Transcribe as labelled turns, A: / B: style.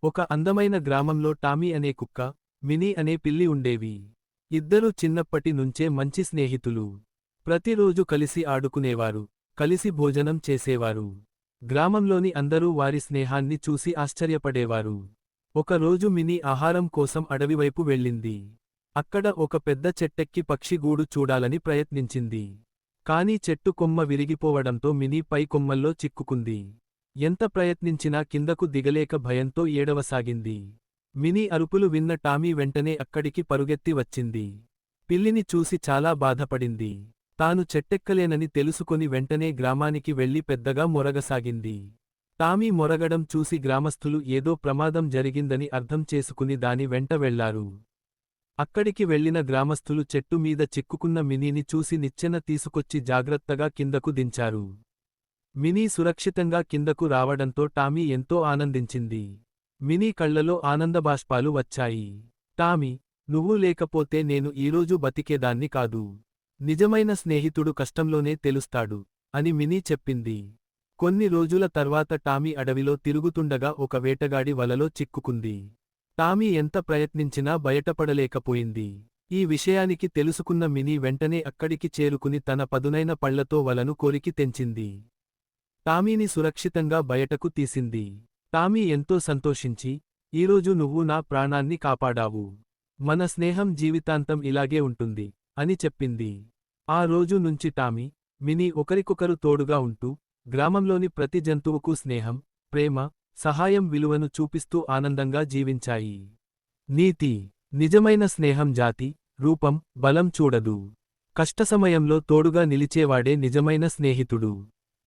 A: ఒక అందమైన గ్రామంలో టామీ అనే కుక్క, మినీ అనే పిల్లి ఉండేవి. ఇద్దరూ చిన్నప్పటి నుంచే మంచి స్నేహితులు. ప్రతిరోజు కలిసి ఆడుకునేవారు, కలిసి భోజనం చేసేవారు. గ్రామంలోని అందరూ వారి స్నేహాన్ని చూసి ఆశ్చర్యపడేవారు. ఒకరోజు మినీ ఆహారం కోసం అడవివైపు వెళ్ళింది. అక్కడ ఒక పెద్ద చెట్టెక్కి పక్షి గూడు చూడాలని ప్రయత్నించింది. కాని చెట్టు కొమ్మ విరిగిపోవడంతో మినీ పై కొమ్మల్లో చిక్కుకుంది. ఎంత ప్రయత్నించినా కిందకు దిగలేక భయంతో ఏడవసాగింది. మినీ అరుపులు విన్న టామీ వెంటనే అక్కడికి పరుగెత్తి వచ్చింది. పిల్లిని చూసి చాలా బాధపడింది. తాను చెట్టెక్కలేనని తెలుసుకొని వెంటనే గ్రామానికి వెళ్లి పెద్దగా మొరగసాగింది. టామీ మొరగడం చూసి గ్రామస్థులు ఏదో ప్రమాదం జరిగిందని అర్థం చేసుకుని దాని వెంట వెళ్లారు. అక్కడికి వెళ్లిన గ్రామస్థులు చెట్టు మీద చిక్కుకున్న మినీని చూసి నిచ్చెన తీసుకొచ్చి జాగ్రత్తగా కిందకు దించారు. మినీ సురక్షితంగా కిందకు రావడంతో టామీ ఎంతో ఆనందించింది. మినీ కళ్లలో ఆనందబాష్పాలు వచ్చాయి. టామీ, నువ్వు లేకపోతే నేను ఈరోజు బతికేదాన్ని కాదు. నిజమైన స్నేహితుడు కష్టంలోనే తెలుస్తాడు అని మినీ చెప్పింది. కొన్ని రోజుల తర్వాత టామీ అడవిలో తిరుగుతుండగా ఒక వేటగాడి వలలో చిక్కుకుంది. టామీ ఎంత ప్రయత్నించినా బయటపడలేకపోయింది. ఈ విషయానికి తెలుసుకున్న మినీ వెంటనే అక్కడికి చేరుకుని తన పదునైన పళ్లతో వలను కొరికి తెంచింది. టామీని సురక్షితంగా బయటకు తీసింది. టామీ ఎంతో సంతోషించి, ఈరోజు నువ్వు నా ప్రాణాన్ని కాపాడావు. మన స్నేహం జీవితాంతం ఇలాగే ఉంటుంది అని చెప్పింది. ఆ రోజు నుంచి టామీ, మినీ ఒకరికొకరు తోడుగా ఉంటూ, గ్రామంలోని ప్రతి జంతువుకు స్నేహం, ప్రేమ, సహాయం విలువను చూపిస్తూ ఆనందంగా జీవించాయి. నీతి: నిజమైన స్నేహం జాతి, రూపం, బలం చూడదు. కష్టసమయంలో తోడుగా నిలిచేవాడే నిజమైన స్నేహితుడు.